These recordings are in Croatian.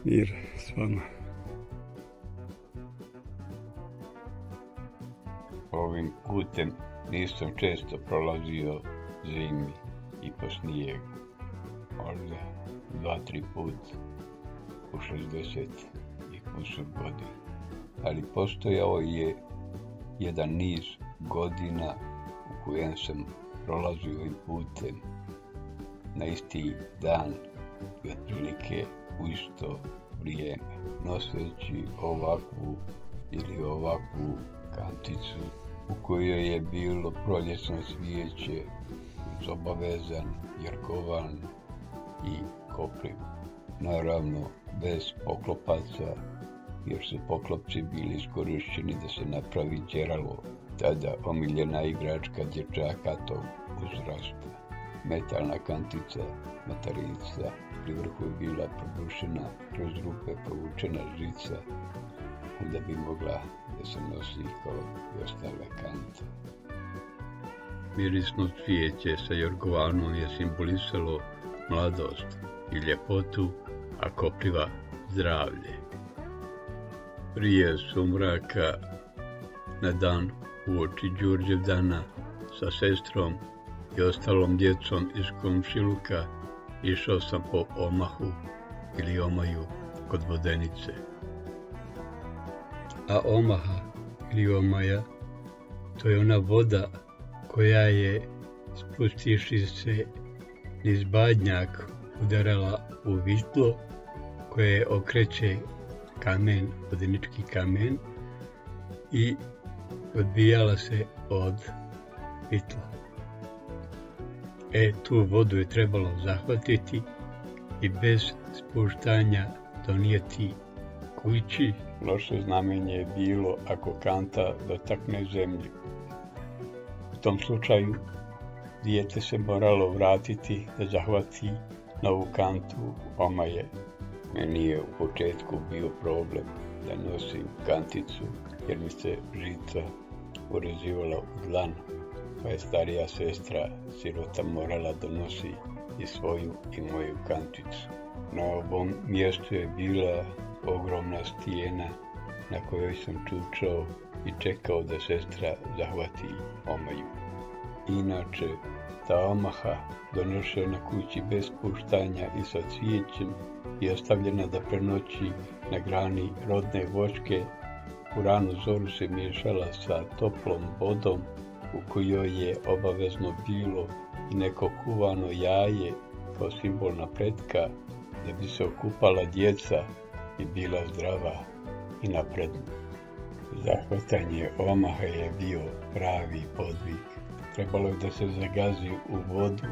Mir s vama. Ovim putem nisam često prolazio zimi i po snijegu. Možda 2-3 put u 60 i kusur godina. Ali postojao je jedan niz godina u kojem sam prolazio ovim putem na isti dan i otprilike u isto vrijeme, noseći ovakvu ili ovakvu kanticu u kojoj je bilo proljećno cvijeće uz obavezan jarkovan i kopriv. Naravno, bez poklopaca, jer su poklopci bili iskorišćeni da se napravi đeralo, tada omiljena igračka dječaka tog uzrasta. Metalna kantica, matarica, pri vrhu je bila produšena kroz rupe provučena žica, onda bi mogla da se nosi kao i ostale kante. Mirisno cvijeće sa jorgovanom je simbolisalo mladost i ljepotu, a kopriva zdravlje. Prije sumraka, na dan uoči Đurđevdana, sa sestrom i ostalom djecom iz komšiluka išao sam po omahu ili omaju kod Vodenice. A omaha ili omaja, to je ona voda koja je, spustivši se niz badnjak, udarala u vitlo koje okreće kamen, vodenički kamen, i odbijala se od vitla. Tu vodu je trebalo zahvatiti i bez spuštanja donijeti kući. Loše znamenje je bilo ako kanta dotakne zemlju. U tom slučaju dijete se moralo vratiti da zahvati novu kantu omaje. Meni je u početku bio problem da nosim kanticu jer mi se žica urezivala u dlanu, pa je starija sestra sirota morala da nosi i svoju i moju kanticu. Na ovom mjestu je bila ogromna stijena na kojoj sam čučao i čekao da sestra zahvati omaju. Inače, ta omaha, donošena kući bez spuštanja i sa cvijećem i ostavljena da prenoći na grani rodne voćke, u ranu zoru se miješala sa toplom vodom u kojoj je obavezno bilo i neko kuvano jaje kao simbol napretka, da bi se okupala djeca i bila zdrava i napredna. Zahvatanje omaha je bio pravi podvig. Trebalo je da se zagazi u vodu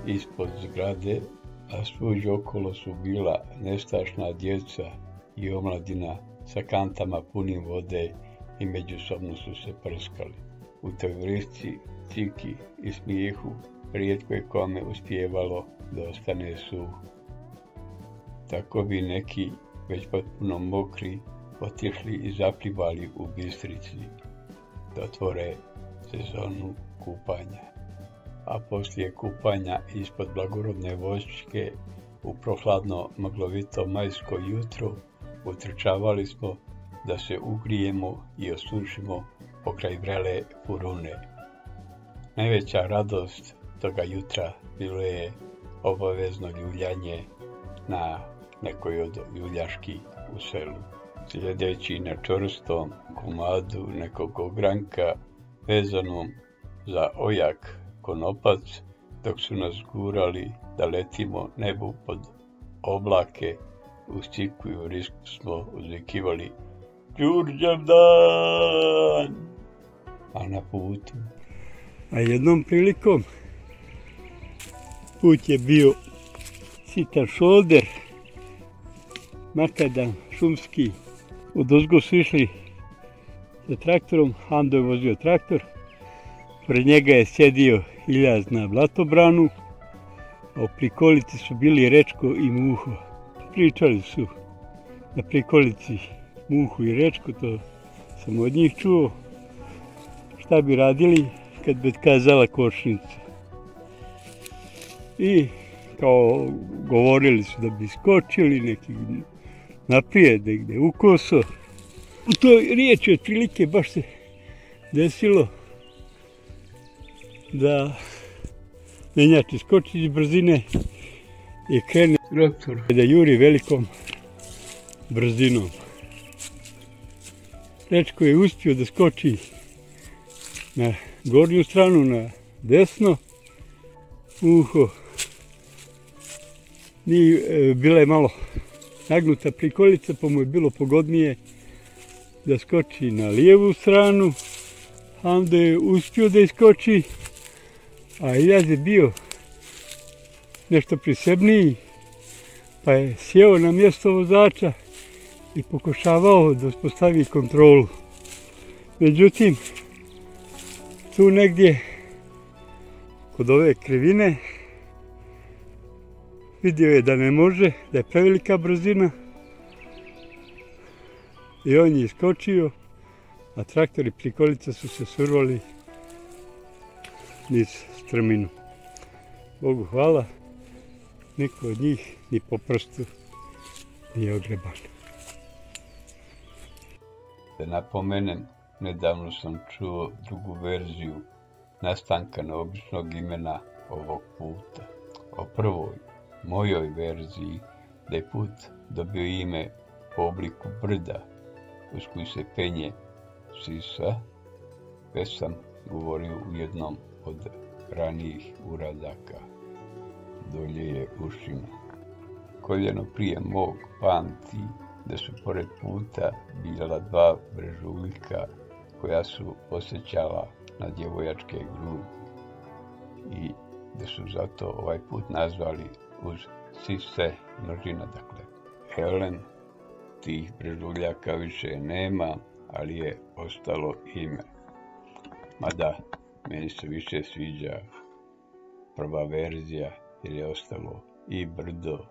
ispod zgrade, a svuđe okolo su bila nestašna djeca i omladina sa kantama punim vode i međusobno su se prskali. U toj vrisci, ciki i smijehu rijetko je kome uspijevalo da ostane suh. Tako bi neki, već potpuno mokri, otišli i zaplivali u Bistrici da otvore sezonu kupanja. A poslije kupanja ispod blagorodne voćke u prohladno maglovito majsko jutro utrčavali smo da se ugrijemo i osušimo pokraj vrele furune. Najveća radost toga jutra bilo je obavezno ljuljanje na nekoj od ljuljaški u selu. Sjedeći na čvrstom komadu nekog ogranka vezanom za ojak konopac, dok su nas gurali da letimo nebu pod oblake, uz ciku i vrisku smo uzvikivali Đurđevdan! A na putu? A jednom prilikom put je bio sitan šolder, makadam, šumski. Odozgo su išli sa traktorom, Ando je vozio traktor, pred njega je sjedio Iljaz na blatobranu, a u prikolici su bili Rečko i Muho. Pričali su na prikolici Muhu i Rečko, to sam od njih čuo, šta bi radili kad bi kazala košnica. I kao govorili su da bi skočili, neki naprijed, negdje ukoso. U toj riječi otprilike baš se desilo da menjač iskoči iz brzine i krene traktor da juri velikom brzinom. Dečko je uspio da skoči na gornju stranu, na desno uho. Bila je malo nagnuta prikolica, pa mu je bilo pogodnije da skoči na lijevu stranu. Onda je uspio da iskoči, a Iljaz je bio nešto prisebniji, pa je sjeo na mjesto vozača i pokušavao da uspostavi kontrolu. Međutim, tu negdje kod ove krivine vidio je da ne može, da je prevelika brzina i on je iskočio, a traktor i prikolica su se survali niz strminu. Bogu hvala, niko od njih ni po prstu nije ogreban. Da napomenem, nedavno sam čuo drugu verziju nastanka neobičnog imena ovog puta. O prvoj, mojoj verziji, da je put dobio ime po obliku brda uz koji se penje Sisa, već sam govorio u jednom od ranijih uradaka. Dolje je ušima. Koljeno prije mog pamti da su pored puta bila dva brežuljka koja su osjećala na djevojačke grudi i da su zato ovaj put nazvali uz Sise množina, dakle Helen. Tih brežuljaka više nema, ali je ostalo ime. Mada meni se više sviđa prva verzija jer je ostalo i brdo,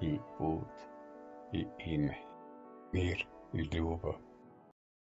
i put, i ime. Mir i ljubav.